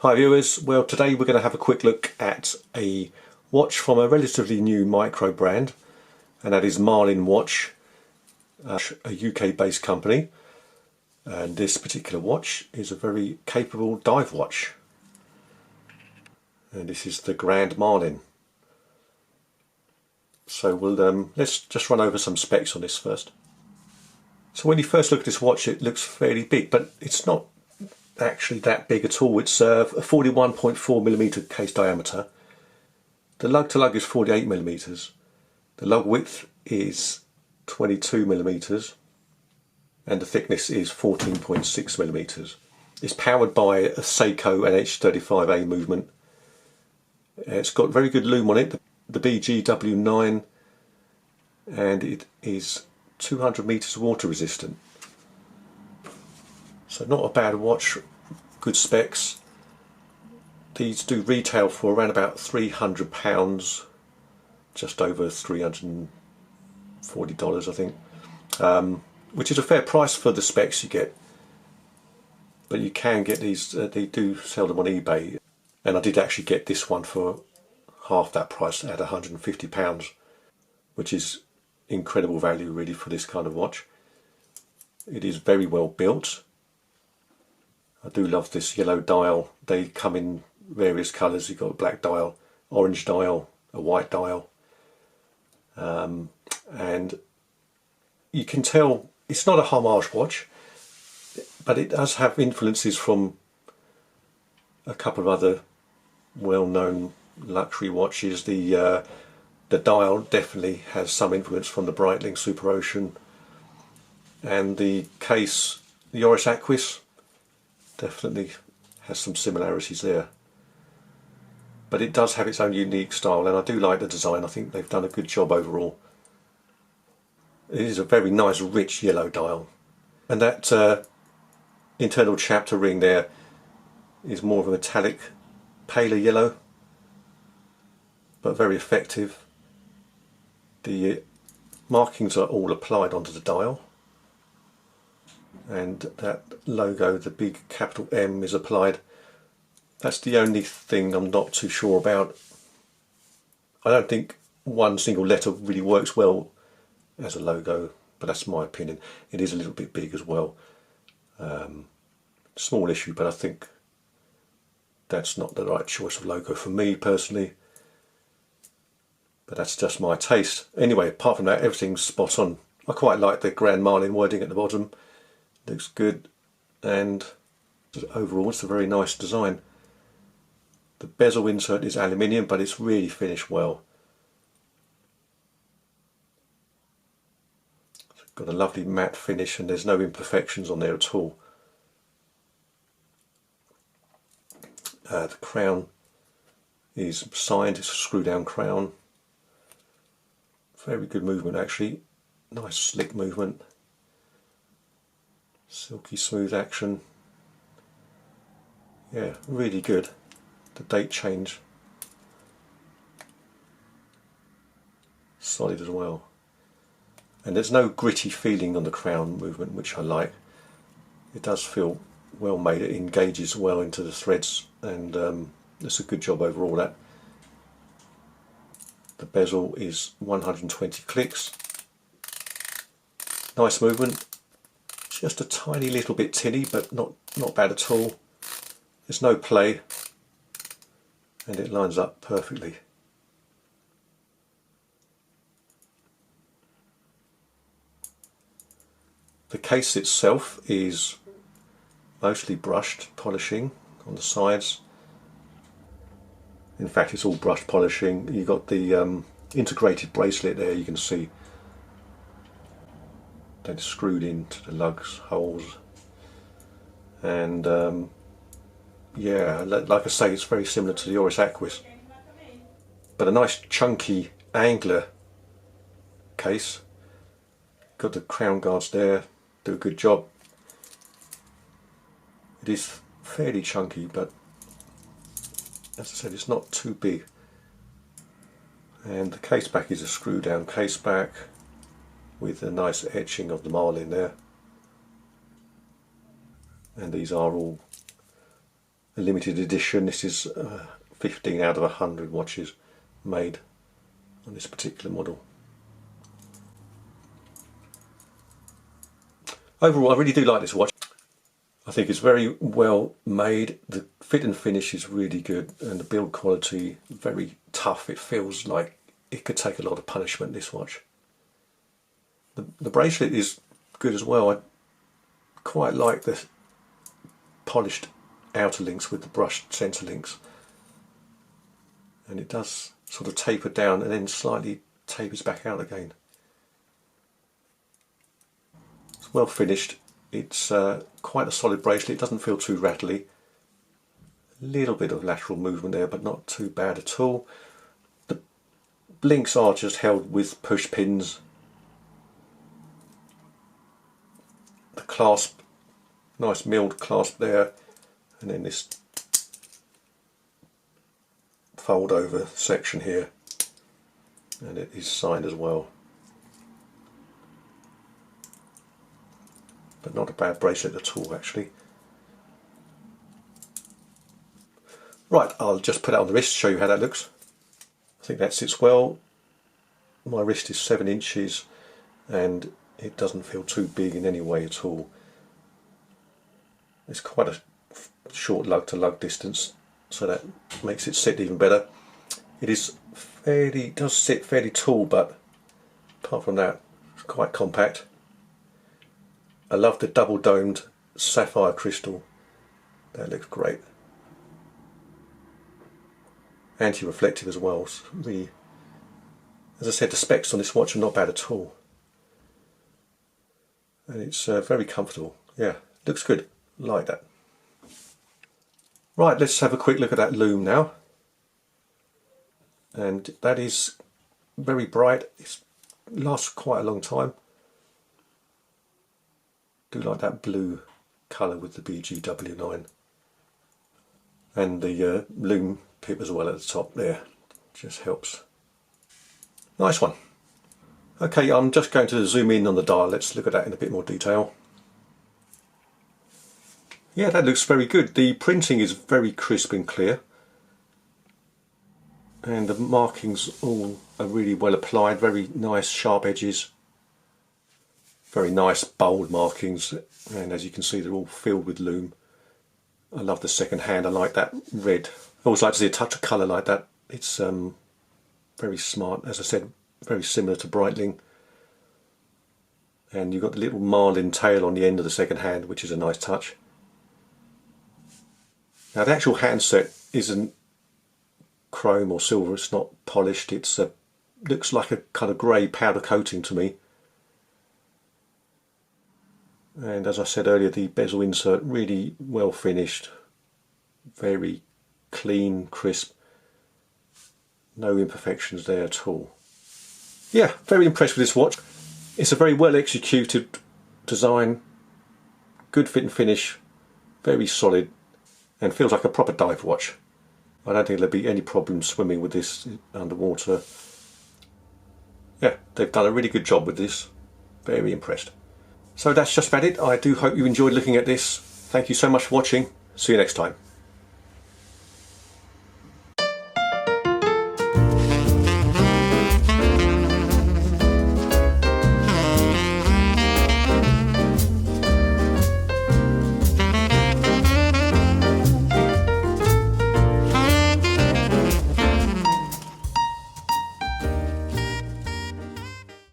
Hi viewers, well today we're going to have a quick look at a watch from a relatively new micro brand, and that is Marlin Watch, a UK based company, and this particular watch is a very capable dive watch, and this is the Grand Marlin. So let's just run over some specs on this first. So when you first look at this watch it looks fairly big, but it's not actually that big at all. It's a 41.4mm case diameter. The lug to lug is 48mm. The lug width is 22mm and the thickness is 14.6mm. It's powered by a Seiko NH35A movement. It's got very good lume on it, the BGW9, and it is 200 meters water resistant. So not a bad watch, good specs. These do retail for around about £300, just over $340 I think, which is a fair price for the specs you get. But you can get these, they do sell them on eBay, and I did actually get this one for half that price at £150, which is incredible value really for this kind of watch. It is very well built. I do love this yellow dial. They come in various colours. You've got a black dial, orange dial, a white dial, and you can tell it's not a homage watch, but it does have influences from a couple of other well-known luxury watches. The dial definitely has some influence from the Breitling Super Ocean, and the case, the Oris Aquis, definitely has some similarities there. But it does have its own unique style, and I do like the design. I think they've done a good job overall. It is a very nice rich yellow dial, and that internal chapter ring there is more of a metallic paler yellow, but very effective. The markings are all applied onto the dial, and that logo, the big capital M, is applied. That's the only thing I'm not too sure about. I don't think one single letter really works well as a logo, but that's my opinion. It is a little bit big as well. Small issue, but I think that's not the right choice of logo for me personally. But that's just my taste. Anyway, apart from that, everything's spot on. I quite like the Grand Marlin wording at the bottom. Looks good, and overall it's a very nice design. The bezel insert is aluminium, but it's really finished well. It's got a lovely matte finish, and there's no imperfections on there at all. The crown is signed, it's a screw down crown. Very good movement actually, nice slick movement. Silky smooth action. Yeah, really good. The date change, solid as well. And there's no gritty feeling on the crown movement, which I like. It does feel well made, it engages well into the threads, and it's a good job overall. That the bezel is 120 clicks. Nice movement. Just a tiny little bit tinny, but not bad at all. There's no play, and it lines up perfectly. The case itself is mostly brushed polishing on the sides. In fact, it's all brushed polishing. You've got the integrated bracelet there, you can see. Then screwed into the lugs holes, and yeah, like I say, it's very similar to the Oris Aquis, but a nice chunky angler case. Got the crown guards there, do a good job. It is fairly chunky, but as I said, it's not too big. And the case back is a screw down case back with a nice etching of the Marlin there. And these are all a limited edition. This is 15 out of 100 watches made on this particular model. Overall, I really do like this watch. I think it's very well made. The fit and finish is really good, and the build quality very tough. It feels like it could take a lot of punishment, this watch. The bracelet is good as well. I quite like the polished outer links with the brushed centre links, and it does sort of taper down and then slightly tapers back out again. It's well finished. It's quite a solid bracelet. It doesn't feel too rattly. A little bit of lateral movement there, but not too bad at all. The links are just held with push pins. The clasp, nice milled clasp there, and then this fold over section here, and it is signed as well. But not a bad bracelet at all, actually. Right, I'll just put it on the wrist, show you how that looks. I think that sits well. My wrist is 7 inches and it doesn't feel too big in any way at all. It's quite a short lug to lug distance, so that makes it sit even better. It does sit fairly tall, but apart from that, it's quite compact. I love the double domed sapphire crystal. That looks great. Anti-reflective as well. As I said, the specs on this watch are not bad at all, and it's very comfortable. Yeah, looks good. Like that. Right, let's have a quick look at that lume now. And that is very bright. It lasts quite a long time. Do like that blue colour with the BGW9, and the lume pip as well at the top there, just helps. Nice one. Okay, I'm just going to zoom in on the dial. Let's look at that in a bit more detail. Yeah, that looks very good. The printing is very crisp and clear, and the markings all are really well applied. Very nice sharp edges. Very nice bold markings, and as you can see, they're all filled with lume. I love the second hand. I like that red. I always like to see a touch of colour like that. It's very smart. As I said, very similar to Breitling. And you've got the little Marlin tail on the end of the second hand, which is a nice touch. Now the actual handset isn't chrome or silver. It's not polished. It's looks like a kind of grey powder coating to me. And as I said earlier, the bezel insert really well finished, very clean, crisp, no imperfections there at all. Yeah, very impressed with this watch. It's a very well executed design, good fit and finish, very solid, and feels like a proper dive watch. I don't think there'll be any problem swimming with this underwater. Yeah, they've done a really good job with this. Very impressed. So that's just about it. I do hope you enjoyed looking at this. Thank you so much for watching. See you next time.